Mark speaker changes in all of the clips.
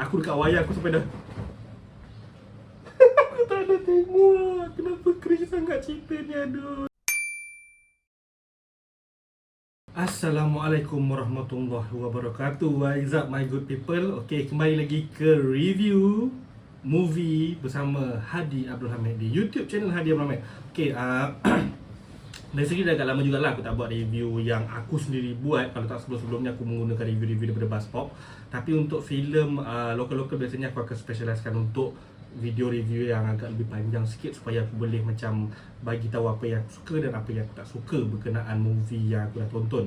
Speaker 1: Aku dekat wayang aku sampai dah aku tak ada tengok. Kenapa cringe sangat cerita ni, aduh. Assalamualaikum warahmatullahi wabarakatuh. What is up my good people? Okay, kembali lagi ke review movie bersama Hadi Abdul Hamid di YouTube channel Hadi Abdul Hamid. Okay, basically dah agak lama jugalah aku tak buat review yang aku sendiri buat. Kalau tak sebelum-sebelumnya aku menggunakan review-review daripada Buzzpop. Tapi untuk filem lokal-lokal biasanya aku akan specialisekan untuk video review yang agak lebih panjang sikit supaya aku boleh macam bagi tahu apa yang aku suka dan apa yang aku tak suka berkenaan movie yang aku dah tonton.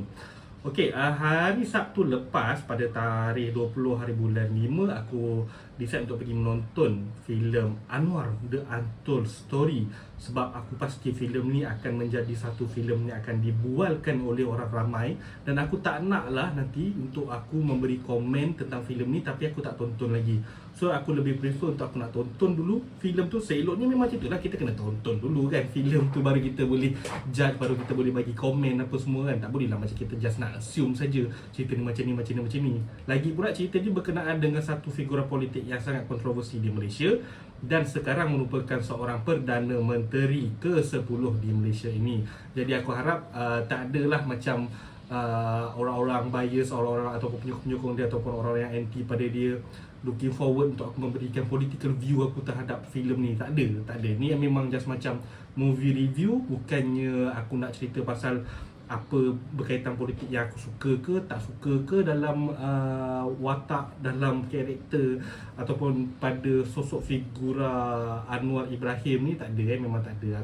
Speaker 1: Okey, hari Sabtu lepas pada tarikh 20 hari bulan 5 aku decide untuk pergi menonton filem Anwar The Untold Story sebab aku pasti filem ni akan menjadi satu filem yang akan dibualkan oleh orang ramai dan aku tak naklah nanti untuk aku memberi komen tentang filem ni tapi aku tak tonton lagi. So aku lebih prefer untuk aku nak tonton dulu filem tu. Seeloknya memang macam itulah, kita kena tonton dulu kan filem tu baru kita boleh judge, baru kita boleh bagi komen apa semua kan. Tak boleh lah macam kita just nak assume saja cerita ni macam ni, macam ni, macam ni. Lagi pula cerita ni berkenaan dengan satu figura politik yang sangat kontroversi di Malaysia dan sekarang merupakan seorang Perdana Menteri ke-10 di Malaysia ini. Jadi aku harap tak adalah macam orang-orang bias, orang-orang ataupun penyokong dia ataupun orang yang anti pada dia looking forward untuk aku memberikan political view aku terhadap filem ni. Tak ada. Ni yang memang just macam movie review, bukannya aku nak cerita pasal apa berkaitan politik yang aku suka ke tak suka ke dalam watak, dalam karakter ataupun pada sosok figura Anwar Ibrahim ni. Tak ada memang tak ada.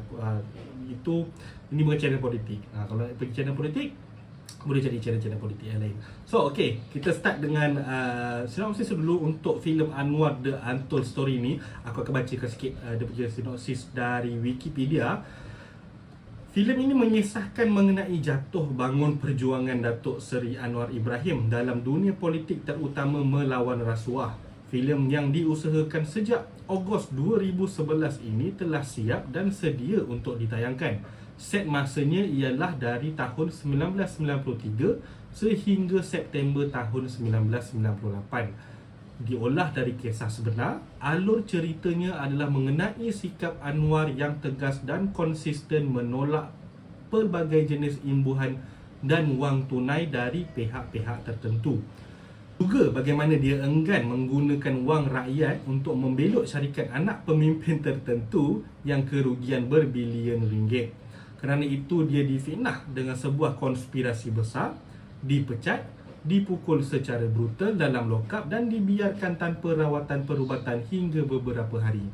Speaker 1: Ini bukan channel politik. Kalau pergi channel politik boleh jadi channel-channel politik yang lain. So okay, kita start dengan sinopsis dulu untuk filem Anwar The Untold Story ni. Aku akan bacakan sikit daripada sinopsis dari Wikipedia. Filem ini mengisahkan mengenai jatuh bangun perjuangan Datuk Seri Anwar Ibrahim dalam dunia politik, terutama melawan rasuah. Filem yang diusahakan sejak Ogos 2011 ini telah siap dan sedia untuk ditayangkan. Set masanya ialah dari tahun 1993 sehingga September tahun 1998. Diolah dari kisah sebenar. Alur ceritanya adalah mengenai sikap Anwar yang tegas dan konsisten menolak pelbagai jenis imbuhan dan wang tunai dari pihak-pihak tertentu. Juga bagaimana dia enggan menggunakan wang rakyat untuk membelot syarikat anak pemimpin tertentu yang kerugian berbilion ringgit. Kerana itu dia difitnah dengan sebuah konspirasi besar, dipecat, dipukul secara brutal dalam lokap dan dibiarkan tanpa rawatan perubatan hingga beberapa hari.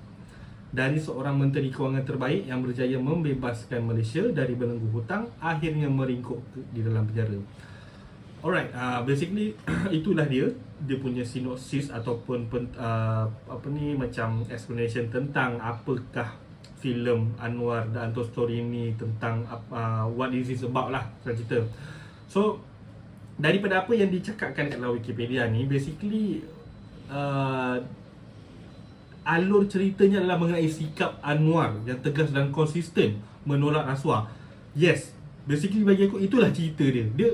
Speaker 1: Dari seorang menteri kewangan terbaik yang berjaya membebaskan Malaysia dari belenggu hutang, akhirnya meringkuk di dalam penjara. Alright, basically itulah dia punya sinopsis ataupun macam explanation tentang apakah filem Anwar The Untold Story ni, tentang what is this about lah cerita. So daripada apa yang dicakapkan kat dalam Wikipedia ni, basically alur ceritanya adalah mengenai sikap Anwar yang tegas dan konsisten menolak rasuah. Yes, basically bagi aku itulah cerita dia.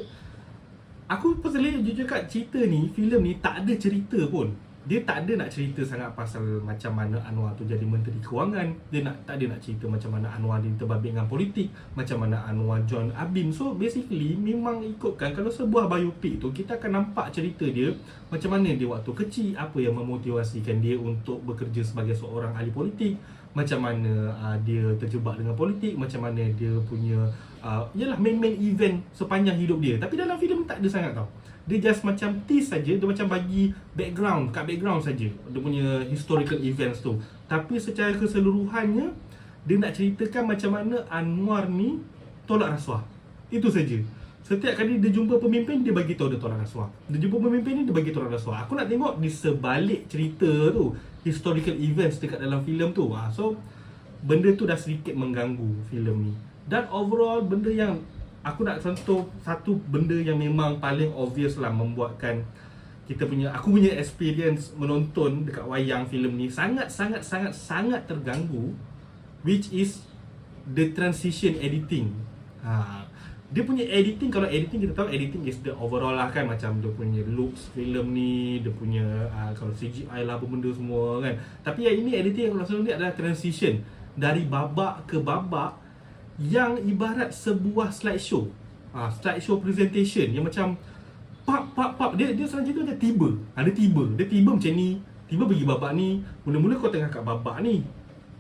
Speaker 1: Aku personally jujur kat cerita ni, filem ni tak ada cerita pun. Dia tak ada nak cerita sangat pasal macam mana Anwar tu jadi Menteri Kewangan. Dia tak ada nak cerita macam mana Anwar dia terbabit dengan politik, macam mana Anwar join ABIN. So basically memang ikutkan, kalau sebuah biopik tu kita akan nampak cerita dia, macam mana dia waktu kecil, apa yang memotivasikan dia untuk bekerja sebagai seorang ahli politik, macam mana dia terjebak dengan politik, macam mana dia punya yalah main event sepanjang hidup dia. Tapi dalam filem tak ada sangat tau. Dia just macam tease saja, dia macam bagi background saja dia punya historical events tu. Tapi secara keseluruhannya dia nak ceritakan macam mana Anwar ni tolak rasuah. Itu saja. Setiap kali dia jumpa pemimpin, dia bagi tahu dia tolak rasuah. Dia jumpa pemimpin ni, dia bagi tolak rasuah. Aku nak tengok di sebalik cerita tu, historical events dekat dalam filem tu. So benda tu dah sedikit mengganggu filem ni. Dan overall benda yang aku nak sentuh, satu benda yang memang paling obvious lah membuatkan aku punya experience menonton dekat wayang filem ni sangat terganggu, which is the transition editing. dia punya editing, kalau editing kita tahu editing is the overall lah kan, macam dia punya looks filem ni, dia punya kalau CGI lah apa benda semua kan. Tapi yang ini editing yang langsung ni adalah transition dari babak ke babak yang ibarat sebuah slideshow. Slideshow presentation yang macam pap dia senang cerita macam tiba. Dia tiba macam ni, tiba pergi babak ni. Mula-mula kau tengah kat babak ni,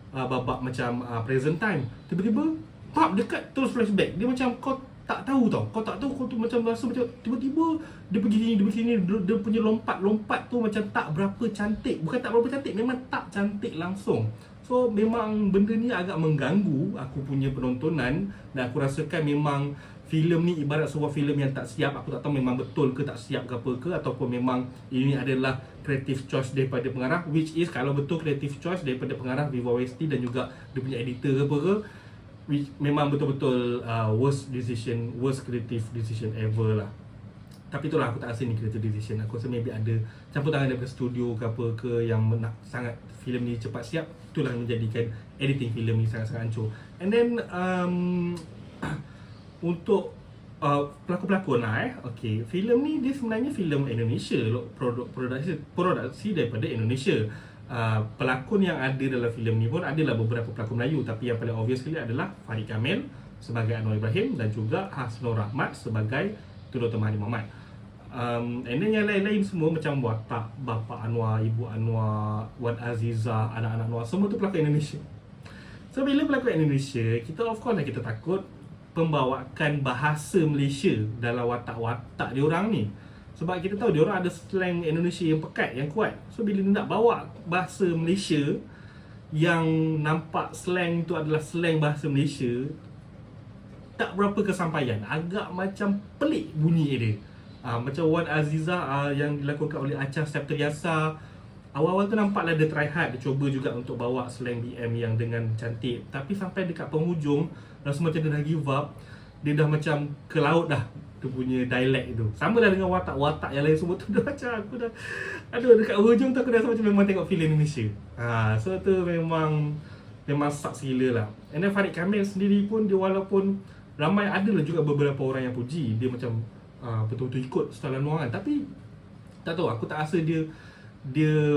Speaker 1: babak macam present time. Tiba-tiba pap dekat terus flashback. Dia macam kau tak tahu tau. Kau tu macam rasa macam tiba-tiba dia pergi sini, dia pergi sini. Dia punya lompat tu macam tak berapa cantik. Bukan tak berapa cantik, memang tak cantik langsung. So memang benda ni agak mengganggu aku punya penontonan. Dan aku rasakan memang filem ni ibarat sebuah filem yang tak siap. Aku tak tahu memang betul ke tak siap ke apa ke, ataupun memang ini adalah creative choice daripada pengarah. Which is kalau betul creative choice daripada pengarah Viva Westi dan juga dia punya editor ke apa ke, which memang betul-betul worst creative decision ever lah. Tapi itulah, aku tak rasa ni creative decision. Aku rasa maybe ada campur tangan daripada studio ke apa ke yang nak sangat filem ni cepat siap. Itulah yang menjadikan editing filem ni sangat-sangat hancur. And then untuk pelakon-pelakon lah okay, filem ni dia sebenarnya filem Indonesia, produksi daripada Indonesia. Pelakon yang ada dalam filem ni pun adalah beberapa pelakon Melayu, tapi yang paling obvious sekali adalah Farid Kamil sebagai Anwar Ibrahim dan juga Hasnur Rahmat sebagai Tun Dr. Mahathir Mohamad. And then yang lain-lain semua macam watak bapa Anwar, ibu Anwar, Wan Azizah, anak-anak Anwar, semua tu pelakon Indonesia. So bila pelakon Indonesia, kita of course lah kita takut pembawakan bahasa Malaysia dalam watak-watak diorang ni. Sebab kita tahu diorang ada slang Indonesia yang pekat, yang kuat. So bila dia nak bawa bahasa Malaysia yang nampak slang tu adalah slang bahasa Malaysia, tak berapa kesampaian. Agak macam pelik bunyi dia. Macam Wan Azizah yang dilakonkan oleh Acha Septriasa. Awal-awal tu nampaklah dia try hard, dia cuba juga untuk bawa slang BM yang dengan cantik. Tapi sampai dekat penghujung, rasa macam dia dah give up. Dia dah macam ke laut dah, dia punya dialect tu. Sama lah dengan watak-watak yang lain semua tu. Dah macam aku dah, aduh, dekat hujung tu aku rasa macam memang tengok filem Indonesia. So tu memang sucks gila lah. And then Farid Kamil sendiri pun, dia walaupun ramai, adalah juga beberapa orang yang puji dia macam betul-betul ikut style Anwar kan. Tapi tak tahu, aku tak rasa dia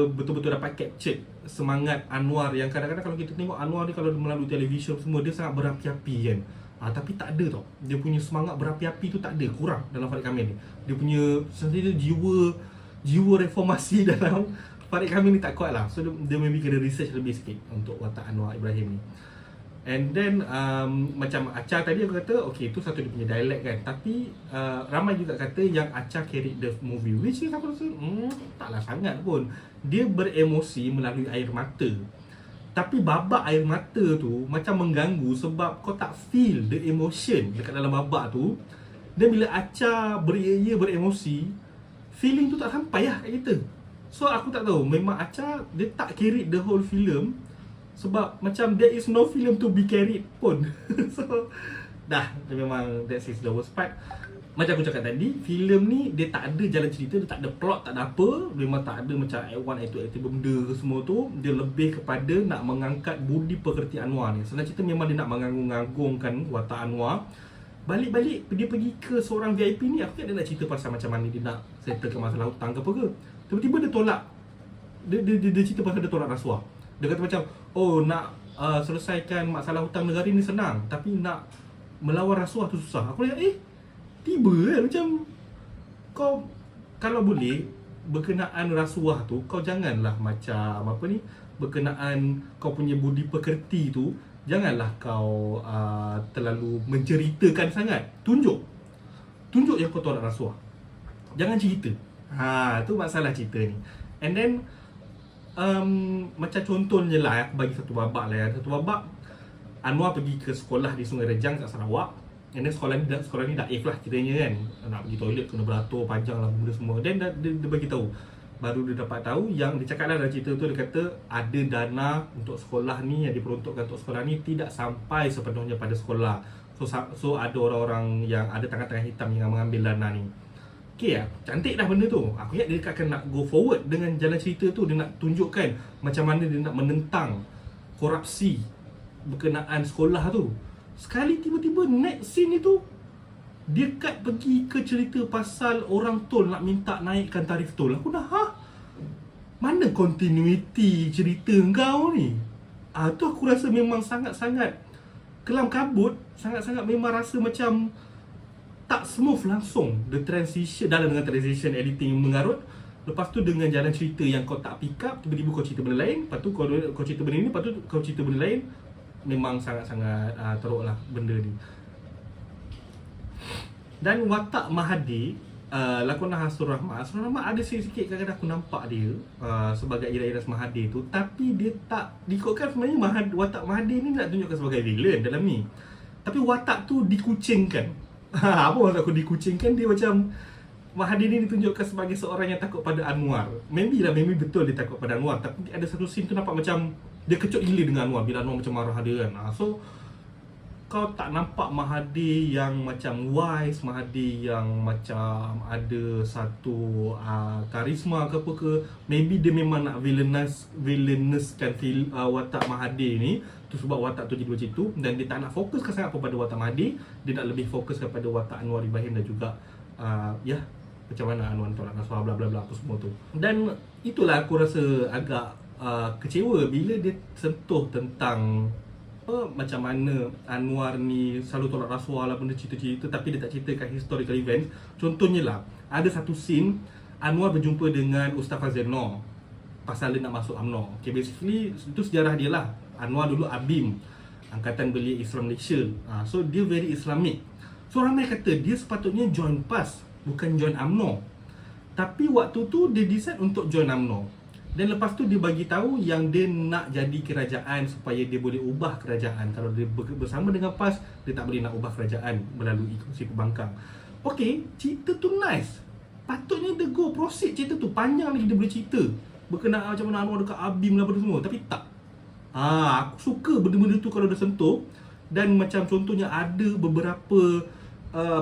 Speaker 1: betul-betul dapat capture semangat Anwar yang kadang-kadang kalau kita tengok Anwar ni kalau melalui televisyen semua, dia sangat berapi-api kan. Tapi tak ada tau, dia punya semangat berapi-api tu tak ada, kurang dalam Farid Kamil ni. Dia punya sendiri jiwa reformasi dalam Farid Kamil ni tak kuat lah. So dia maybe kena research lebih sikit untuk watak Anwar Ibrahim ni. And then macam Acha tadi aku kata, okay, tu satu dia punya dialect kan. Tapi ramai juga kata yang Acha carried the movie, which is aku rasa taklah sangat pun. Dia beremosi melalui air mata. Tapi babak air mata tu macam mengganggu sebab kau tak feel the emotion dekat dalam babak tu. Dan bila Acha beremosi, feeling tu tak sampai lah kat kita. So aku tak tahu, memang Acha dia tak carried the whole film. Sebab macam there is no film to be carried pun. So dah, memang that is the worst part. Macam aku cakap tadi, filem ni dia tak ada jalan cerita, dia tak ada plot, tak ada apa. Memang tak ada macam act 1, act 2, act 3 benda ke semua tu. Dia lebih kepada nak mengangkat budi pekerti Anwar ni. Senang cerita memang dia nak mengagung-agungkan watak Anwar. Balik-balik dia pergi ke seorang VIP ni, aku tak nak cerita pasal macam mana dia nak settlekan masalah hutang ke apa ke. Tiba-tiba dia tolak. Dia cerita pasal dia tolak rasuah. Dia kata macam, oh nak selesaikan masalah hutang negara ni senang, tapi nak melawan rasuah tu susah. Aku cakap, tiba kan macam, kau kalau boleh berkenaan rasuah tu, kau janganlah macam apa ni, berkenaan kau punya budi pekerti tu, janganlah kau terlalu menceritakan sangat. Tunjuk yang kau tolak rasuah, jangan cerita. Tu masalah cerita ni. And then macam contohnya lah, aku bagi satu babak lah ya. Satu babak Anwar pergi ke sekolah di Sungai Rejang kat Sarawak. And then sekolah ni daif lah kiranya kan. Nak pergi toilet kena beratur panjang lah benda semua. Dan dia bagi tahu, baru dia dapat tahu yang dia cakap lah dalam cerita tu, dia kata ada dana untuk sekolah ni yang diperuntukkan untuk sekolah ni tidak sampai sepenuhnya pada sekolah. So ada orang-orang yang ada tangan-tangan hitam yang mengambil dana ni. Okay lah, cantik dah benda tu. Aku ingat dia akan nak go forward dengan jalan cerita tu. Dia nak tunjukkan macam mana dia nak menentang korupsi berkenaan sekolah tu. Sekali tiba-tiba next scene itu Dia cut pergi ke cerita pasal orang tol nak minta naikkan tarif tol. Aku dah, mana continuity cerita kau ni? Tu aku rasa memang sangat-sangat kelam kabut, sangat-sangat memang rasa macam tak smooth langsung the transition, dalam dengan transition editing yang mengarut. Lepas tu dengan jalan cerita yang kau tak pick up, tiba-tiba kau cerita benda lain, lepas tu kau cerita benda ni, lepas tu kau cerita benda lain. Memang sangat-sangat teruk lah benda ni. Dan watak Mahathir, lakonan Hasrul Rahmat ada sikit-sikit kadang-kadang aku nampak dia sebagai iras-iras Mahathir tu, tapi dia tak dikotkan. Sebenarnya watak Mahathir ni nak tunjukkan sebagai villain dalam ni, tapi watak tu dikucingkan. Apa maksud aku dikucingkan? Dia macam Mahathir ni ditunjukkan sebagai seorang yang takut pada Anwar. Maybe betul dia takut pada Anwar, tapi ada satu scene tu nampak macam dia kecut gila dengan Anwar bila Anwar macam marah dia kan. So kau tak nampak Mahathir yang macam wise, Mahathir yang macam ada satu karisma ke apa ke. Maybe dia memang nak villainouskan watak Mahathir ni. Tu sebab watak tu jadi macam tu, dan dia tak nak fokuskan sangat kepada watak Mahathir. Dia nak lebih fokus kepada watak Anwar Ibrahim dan juga macam mana Anwar tolak Nasrah bla bla bla apa semua tu. Dan itulah aku rasa agak kecewa bila dia sentuh tentang macam mana Anwar ni selalu tolak rasuah lah, benda cerita-cerita, tapi dia tak ceritakan historical event. Contohnya lah, ada satu scene Anwar berjumpa dengan Ustaz Fazil Noor pasal dia nak masuk UMNO. Okay, basically itu sejarah dia lah. Anwar dulu ABIM, Angkatan Belia Islam Malaysia. So dia very Islamic. So ramai kata dia sepatutnya join PAS, bukan join UMNO. Tapi waktu tu dia decide untuk join UMNO. Dan lepas tu dia bagi tahu yang dia nak jadi kerajaan supaya dia boleh ubah kerajaan. Kalau dia bersama dengan PAS, dia tak boleh nak ubah kerajaan melalui kongsi pembangkang. Okay, cerita tu nice. Patutnya dia go proceed cerita tu. Panjang lagi dia boleh cerita berkenaan macam mana Anwar dekat ABIM lah apa semua. Tapi tak. Aku suka benda-benda tu kalau dia sentuh. Dan macam contohnya ada beberapa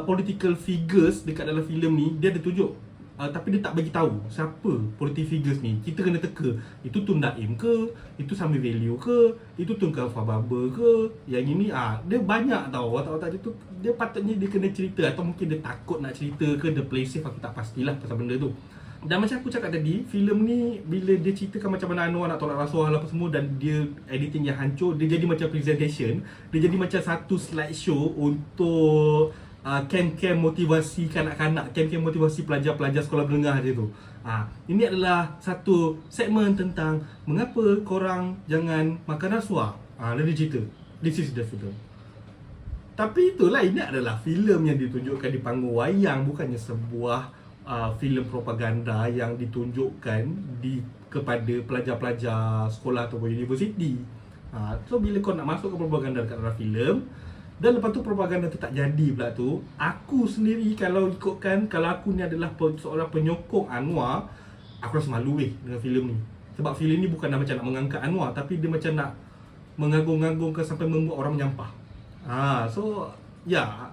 Speaker 1: political figures dekat dalam filem ni, dia ada tunjuk. Tapi dia tak bagi tahu siapa politik figures ni. Kita kena teka. Itu Tun Daim ke? Itu Sami Value ke? Itu Tun Khalifah Baba ke? Yang ini dia banyak tau watak-watak dia tu. Dia patutnya dia kena cerita, atau mungkin dia takut nak cerita ke, dia play safe. Aku tak pastilah pasal benda tu. Dan macam aku cakap tadi, filem ni bila dia ceritakan macam mana Anwar nak tolak rasuah lah apa semua, dan dia editing yang hancur, dia jadi macam presentation. Dia jadi macam satu slideshow untuk camp-camp motivasi kanak-kanak, camp-camp motivasi pelajar-pelajar sekolah menengah dia tu. Ini adalah satu segmen tentang mengapa korang jangan makan rasuah. Dan dia cerita, this is the film. Tapi itulah, ini adalah filem yang ditunjukkan di panggung wayang, bukannya sebuah filem propaganda yang ditunjukkan kepada pelajar-pelajar sekolah ataupun universiti. So bila kau nak masuk ke propaganda dekat dalam filem, dan lepas tu propaganda tu tak jadi pula tu, aku sendiri kalau ikutkan, kalau aku ni adalah seorang penyokong Anwar, aku rasa malu dengan filem ni. Sebab filem ni bukan macam nak mengangkat Anwar, tapi dia macam nak mengagung-agungkan sampai membuat orang menyampah. So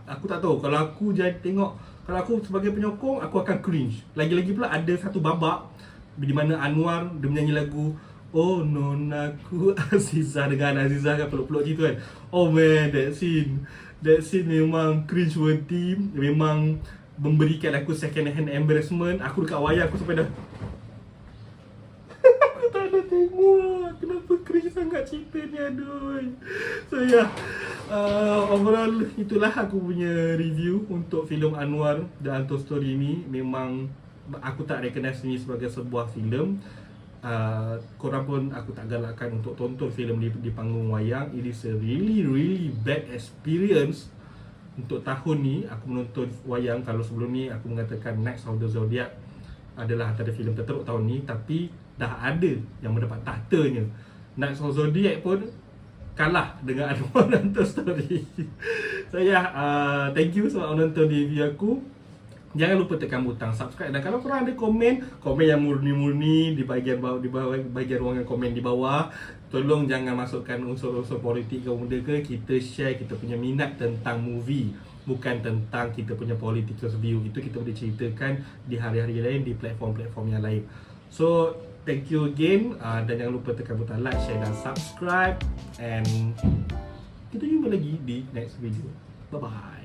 Speaker 1: aku tak tahu. Kalau aku tengok, kalau aku sebagai penyokong, aku akan cringe. Lagi-lagi pula ada satu babak di mana Anwar dia menyanyi lagu Oh Nonaku Azizah, dengan Azizah kan peluk-peluk gitu kan. Oh man, that scene memang cringe worthy. Memang memberikan aku second hand embarrassment. Aku dekat wayang aku sampai dah aku tak ada tengok. Kenapa cringe sangat cerita ni, aduh. So overall itulah aku punya review untuk filem Anwar The Untold Story ni. Memang aku tak recognize ni sebagai sebuah filem. Korang pun aku tak galakkan untuk tonton filem di panggung wayang. It is a really bad experience untuk tahun ni aku menonton wayang. Kalau sebelum ni aku mengatakan Knights of the Zodiac adalah antara filem terteruk tahun ni, tapi dah ada yang mendapat tahtanya. Knights of the Zodiac pun kalah dengan Anwar The Untold Story. So thank you sebab menonton review aku. Jangan lupa tekan butang subscribe, dan kalau korang ada komen yang murni-murni di bahagian bawah, di bahagian ruangan komen di bawah, tolong jangan masukkan unsur-unsur politik ke benda ke. Kita share kita punya minat tentang movie, bukan tentang kita punya political view. Itu kita boleh ceritakan di hari-hari lain, di platform-platform yang lain. So thank you again, dan jangan lupa tekan butang like, share dan subscribe, and kita jumpa lagi di next video. Bye bye.